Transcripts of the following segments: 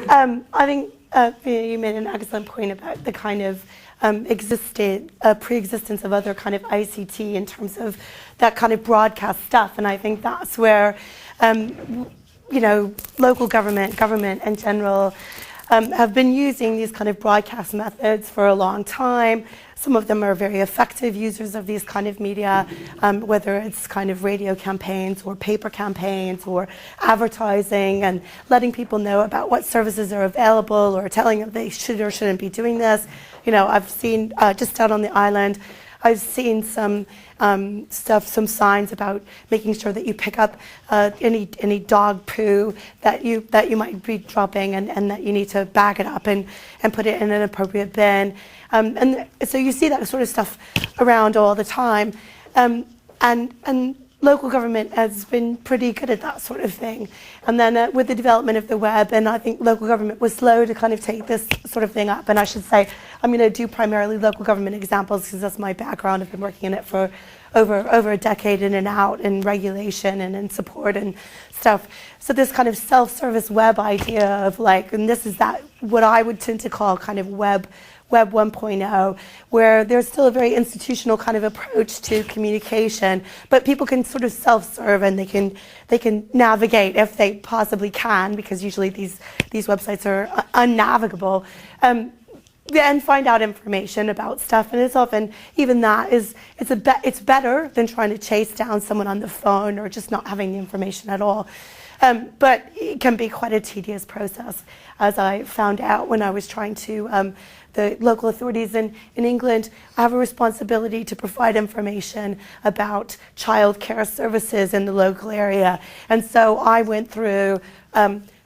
I think you made an excellent point about the kind of pre-existence of other kind of ICT in terms of that kind of broadcast stuff, and I think that's where local government in general have been using these kind of broadcast methods for a long time. Some of them are very effective users of these kind of media, whether it's kind of radio campaigns or paper campaigns or advertising and letting people know about what services are available or telling them they should or shouldn't be doing this. I've seen just out on the island, I've seen some some signs about making sure that you pick up any dog poo that you might be dropping, and that you need to bag it up and put it in an appropriate bin. And so you see that sort of stuff around all the time, and local government has been pretty good at that sort of thing. And then with the development of the web, and I think local government was slow to kind of take this sort of thing up. And I should say, I'm going to do primarily local government examples because that's my background. I've been working in it for over a decade, in and out, in regulation and in support and stuff. So this kind of self-service web idea of and this is that what I would tend to call kind of Web 1.0, where there's still a very institutional kind of approach to communication, but people can sort of self-serve, and they can navigate if they possibly can, because usually these websites are unnavigable, and find out information about stuff. And it's often, even that it's better than trying to chase down someone on the phone or just not having the information at all. But it can be quite a tedious process, as I found out when I was trying to, the local authorities in England have a responsibility to provide information about childcare services in the local area. And so I went through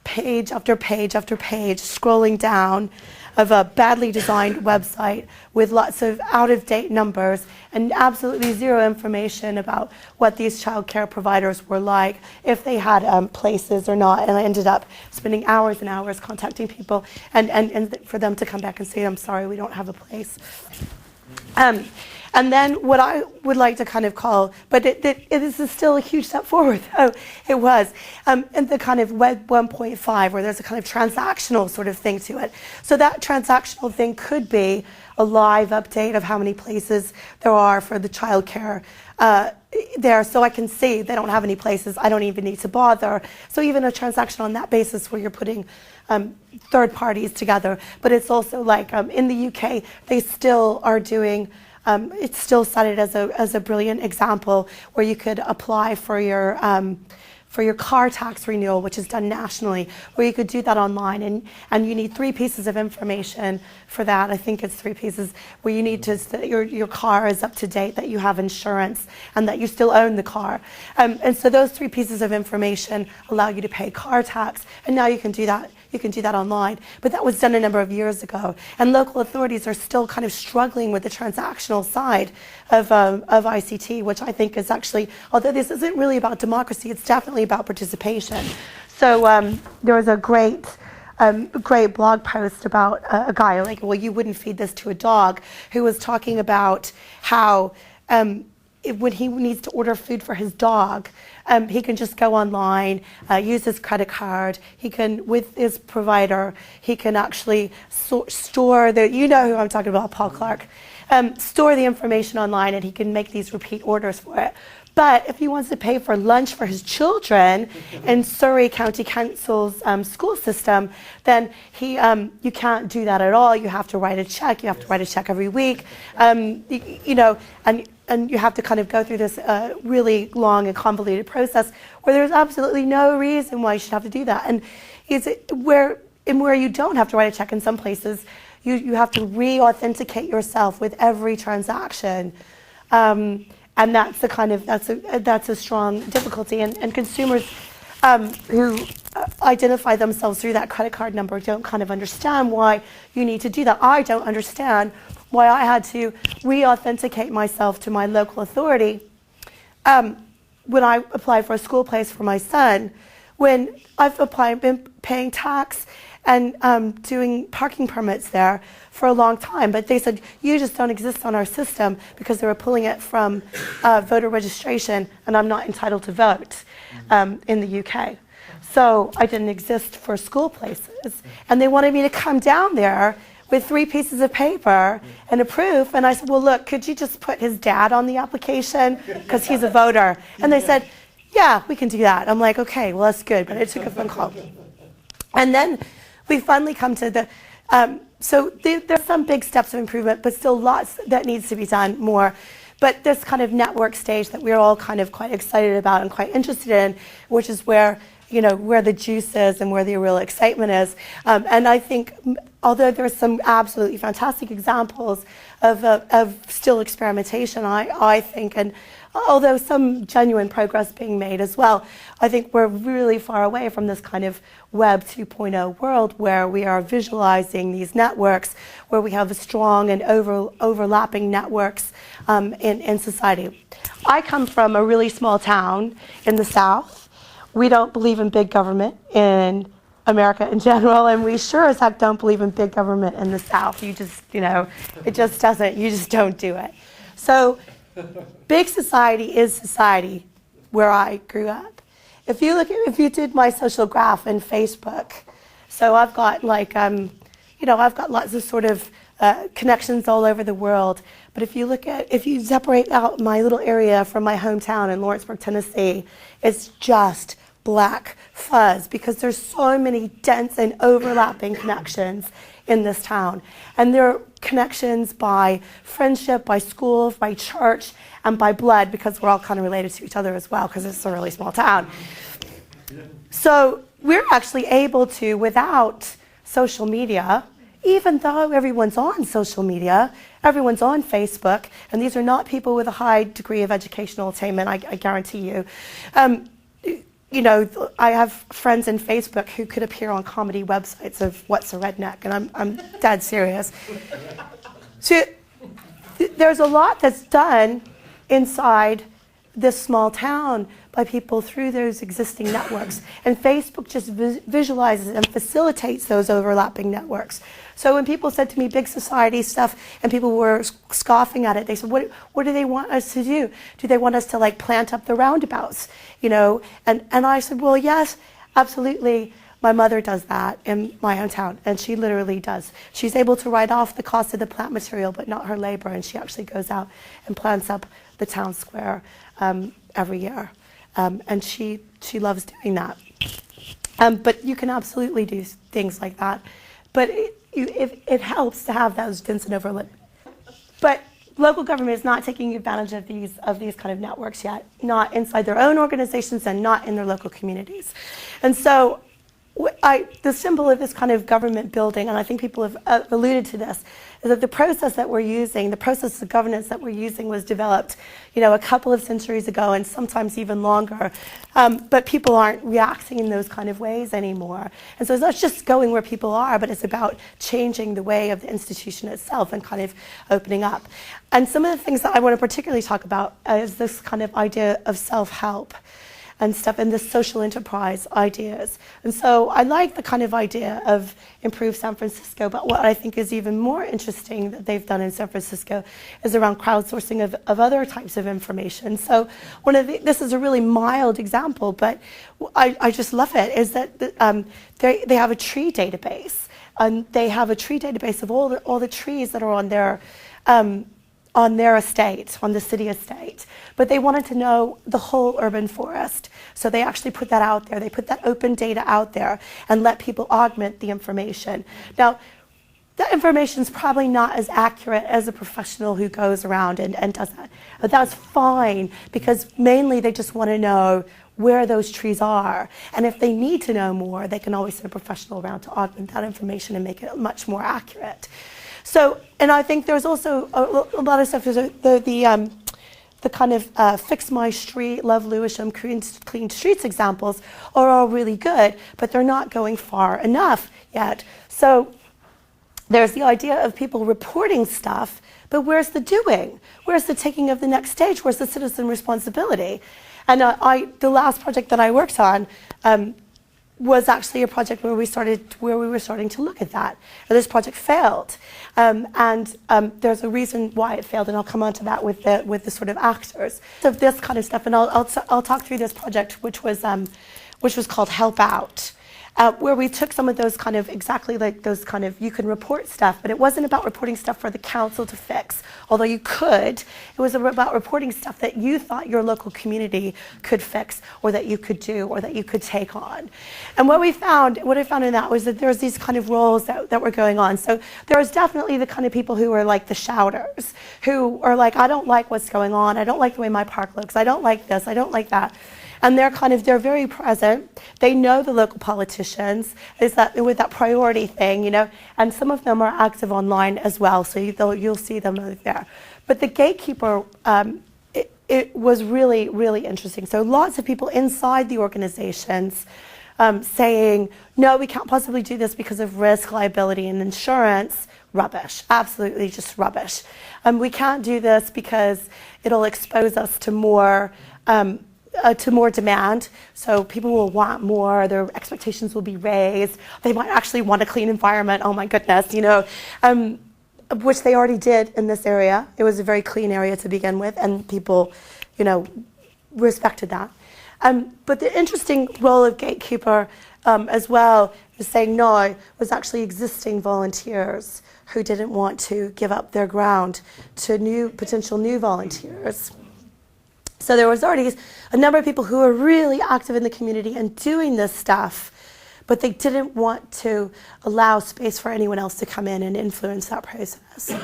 page after page after page, scrolling down of a badly designed website with lots of out-of-date numbers and absolutely zero information about what these childcare providers were like, if they had places or not. And I ended up spending hours and hours contacting people and for them to come back and say, I'm sorry, we don't have a place. And then what I would like to kind of call, but it is still a huge step forward. Oh, it was. And the kind of Web 1.5, where there's a kind of transactional sort of thing to it. So that transactional thing could be a live update of how many places there are for the childcare there, so I can see they don't have any places. I don't even need to bother. So even a transaction on that basis where you're putting third parties together. But it's also in the UK, they still are doing. It's still cited as a brilliant example where you could apply for your car tax renewal, which is done nationally, where you could do that online, and you need 3 pieces of information for that. I think it's 3 pieces, where you need to that your car is up to date, that you have insurance, and that you still own the car. And so those 3 pieces of information allow you to pay car tax, and now you can do that. You can do that online, but that was done a number of years ago. And local authorities are still kind of struggling with the transactional side of ICT, which I think is actually, although this isn't really about democracy, it's definitely about participation. So there was a great blog post about a guy, well, you wouldn't feed this to a dog, who was talking about how when he needs to order food for his dog, he can just go online, use his credit card. He can, with his provider, he can actually store you know who I'm talking about, Paul Clark, store the information online, and he can make these repeat orders for it. But if he wants to pay for lunch for his children in Surrey County Council's school system, then you can't do that at all. You have to write a check. You have to write a check every week, and you have to kind of go through this really long and convoluted process where there's absolutely no reason why you should have to do that. And where you don't have to write a check in some places, you have to re-authenticate yourself with every transaction. And that's the kind of that's a strong difficulty, and consumers who identify themselves through that credit card number don't kind of understand why you need to do that. I don't understand why I had to re-authenticate myself to my local authority when I applied for a school place for my son, when I've been paying tax and doing parking permits there for a long time. But they said, you just don't exist on our system because they were pulling it from voter registration, and I'm not entitled to vote in the UK. So I didn't exist for school places. And they wanted me to come down there with 3 pieces of paper and a proof. And I said, well, look, could you just put his dad on the application? Because he's a voter. And they said, yeah, we can do that. I'm like, okay, well, that's good. But it took a phone call. And then we finally come to the, there's some big steps of improvement, but still lots that needs to be done more. But this kind of network stage that we're all kind of quite excited about and quite interested in, which is where, where the juice is and where the real excitement is. And I think, although there's some absolutely fantastic examples of still experimentation, I think, and although some genuine progress being made as well, I think we're really far away from this kind of Web 2.0 world where we are visualizing these networks, where we have strong and overlapping networks in society. I come from a really small town in the South. We don't believe in big government in America in general, and we sure as heck don't believe in big government in the South. You just, it just doesn't, you just don't do it. So big society is society where I grew up. If you did my social graph in Facebook, so I've got like, I've got lots of sort of connections all over the world. But if you separate out my little area from my hometown in Lawrenceburg, Tennessee, it's just black fuzz because there's so many dense and overlapping connections in this town. And there are connections by friendship, by school, by church, and by blood, because we're all kind of related to each other as well, because it's a really small town. So we're actually able to, without social media, even though everyone's on social media, everyone's on Facebook, and these are not people with a high degree of educational attainment, I guarantee you. I have friends in Facebook who could appear on comedy websites of What's a Redneck, and I'm dead serious. So there's a lot that's done inside this small town by people through those existing networks. And Facebook just visualizes and facilitates those overlapping networks. So when people said to me big society stuff and people were scoffing at it, they said, what do they want us to do? Do they want us to like plant up the roundabouts? And I said, well, yes, absolutely. My mother does that in my hometown, and she literally does. She's able to write off the cost of the plant material, but not her labor, and she actually goes out and plants up the town square every year. And she loves doing that. But you can absolutely do things like that. But it helps to have those dense and overlap. But local government is not taking advantage of these kind of networks yet, not inside their own organizations and not in their local communities. And so the symbol of this kind of government building, and I think people have alluded to this, is that the process that we're using, the process of governance that we're using was developed, a couple of centuries ago and sometimes even longer. But people aren't reacting in those kind of ways anymore. And so it's not just going where people are, but it's about changing the way of the institution itself and kind of opening up. And some of the things that I want to particularly talk about is this kind of idea of self-help and stuff, and the social enterprise ideas. And so I like the kind of idea of Improve San Francisco, but what I think is even more interesting that they've done in San Francisco is around crowdsourcing of other types of information. So this is a really mild example, but I just love it, is that they have a tree database, and they have a tree database of all the trees that are on their estate, on the city estate. But they wanted to know the whole urban forest. So they actually put that out there. They put that open data out there and let people augment the information. Now, that information is probably not as accurate as a professional who goes around and does that. But that's fine, because mainly they just want to know where those trees are. And if they need to know more, they can always send a professional around to augment that information and make it much more accurate. So, and I think there's also a lot of stuff. The kind of Fix My Street, Love Lewisham, Clean Streets examples are all really good, but they're not going far enough yet. So there's the idea of people reporting stuff, but where's the doing? Where's the taking of the next stage? Where's the citizen responsibility? And the last project that I worked on was actually a project where we were starting to look at that. And this project failed, and there's a reason why it failed, and I'll come on to that with the sort of actors of this kind of stuff. And I'll talk through this project, which was which was called Help Out, where we took some of those kind of, exactly like those kind of, you can report stuff, but it wasn't about reporting stuff for the council to fix, although you could. It was about reporting stuff that you thought your local community could fix, or that you could do, or that you could take on. And what I found in that was that there's these kind of roles that were going on. So there was definitely the kind of people who were like the shouters, who are like, I don't like what's going on, I don't like the way my park looks, I don't like this, I don't like that. And they're very present. They know the local politicians. Is that with that priority thing, you know? And some of them are active online as well, so you'll see them there. But the gatekeeper, it was really, really interesting. So lots of people inside the organizations saying, no, we can't possibly do this because of risk, liability, and insurance. Rubbish, absolutely just rubbish. We can't do this because it'll expose us to more demand, so people will want more, their expectations will be raised, they might actually want a clean environment, oh my goodness, you know, which they already did in this area. It was a very clean area to begin with, and people, you know, respected that. But the interesting role of gatekeeper as well is saying no, was actually existing volunteers who didn't want to give up their ground to potential new volunteers. So there was already a number of people who were really active in the community and doing this stuff, but they didn't want to allow space for anyone else to come in and influence that process.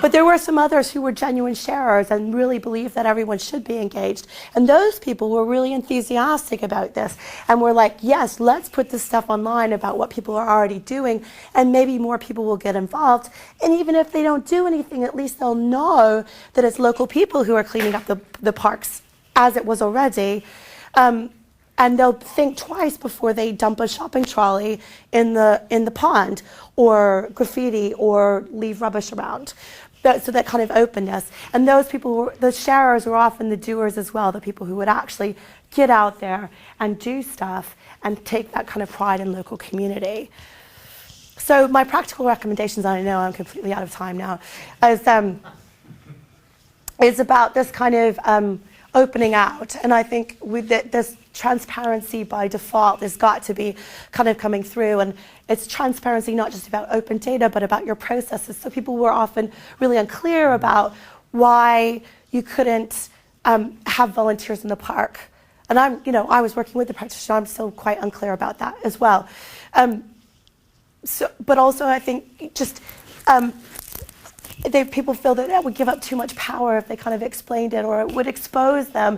But there were some others who were genuine sharers and really believed that everyone should be engaged. And those people were really enthusiastic about this and were like, yes, let's put this stuff online about what people are already doing, and maybe more people will get involved. And even if they don't do anything, at least they'll know that it's local people who are cleaning up the parks as it was already. And they'll think twice before they dump a shopping trolley in the pond, or graffiti, or leave rubbish around. So that kind of openness. And those people, the sharers, were often the doers as well, the people who would actually get out there and do stuff and take that kind of pride in local community. So my practical recommendations, and I know I'm completely out of time now, is about this kind of opening out. And I think with this transparency by default has got to be kind of coming through. And it's transparency not just about open data, but about your processes. So people were often really unclear about why you couldn't have volunteers in the park. And I was working with the practitioner, I'm still quite unclear about that as well. But also I think just people feel that that would give up too much power if they kind of explained it, or it would expose them.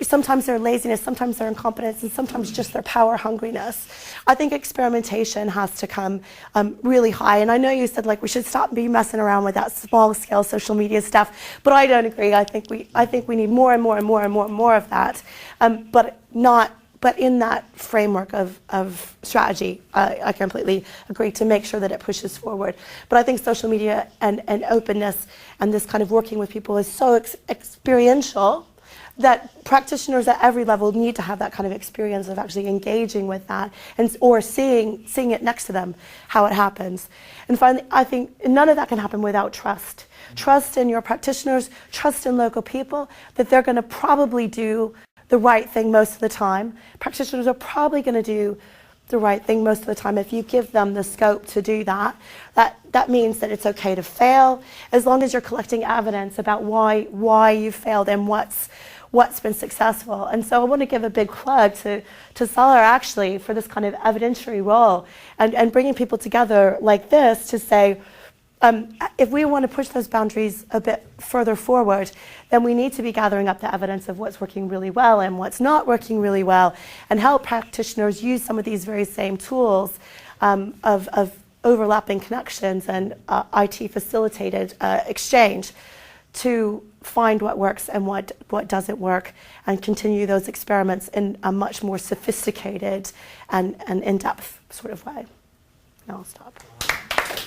Sometimes their laziness, sometimes their incompetence, and sometimes just their power hungriness. I think experimentation has to come really high. And I know you said like we should stop messing around with that small scale social media stuff, but I don't agree. I think we need more and more and more and more and more of that, but in that framework of strategy, I completely agree, to make sure that it pushes forward. But I think social media and openness and this kind of working with people is so experiential that practitioners at every level need to have that kind of experience of actually engaging with that, or seeing it next to them, how it happens. And finally, I think none of that can happen without trust. Trust in your practitioners, trust in local people, that they're going to probably do the right thing most of the time. Practitioners are probably going to do the right thing most of the time if you give them the scope to do that. That means that it's okay to fail, as long as you're collecting evidence about why you failed and what's been successful. And so I want to give a big plug to Salar actually for this kind of evidentiary role and bringing people together like this to say, if we want to push those boundaries a bit further forward, then we need to be gathering up the evidence of what's working really well and what's not working really well, and help practitioners use some of these very same tools of overlapping connections and IT-facilitated exchange to find what works and what doesn't work, and continue those experiments in a much more sophisticated and in-depth sort of way. Now I'll stop.